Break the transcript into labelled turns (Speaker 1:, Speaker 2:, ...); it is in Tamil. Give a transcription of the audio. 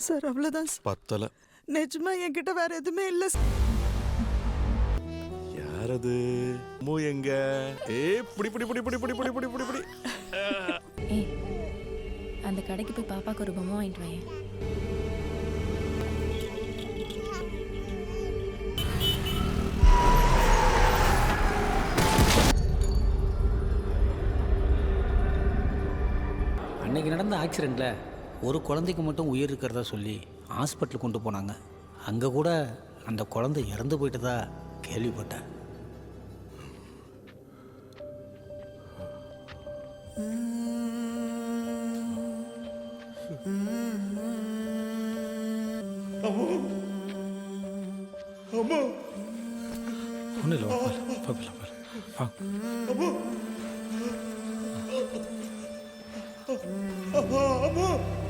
Speaker 1: சார் அவ்வளவுதான் சார்.
Speaker 2: பத்தல.
Speaker 1: நிஜமா என்கிட்ட வேற எதுவுமே இல்ல சார்.
Speaker 2: யாரது? மூ எங்க? புடி புடி புடி புடி புடி புடி புடி புடி புடி.
Speaker 3: ஏய், அந்த கடைக்கு போய் பாப்பாக்கு ஒரு பொம்மை வாங்கிட்டு வாங்க.
Speaker 4: அன்னைக்கு நடந்த ஆக்சிடெண்ட்டில் ஒரு குழந்தைக்கு மட்டும் உயிர் இருக்கிறதா சொல்லி ஹாஸ்பிட்டலுக்கு கொண்டு போனாங்க. அங்கே கூட அந்த குழந்தை இறந்து போயிட்டதா கேள்விப்பட்டேன். ஒன்றும் இல்லை,
Speaker 2: அம்மா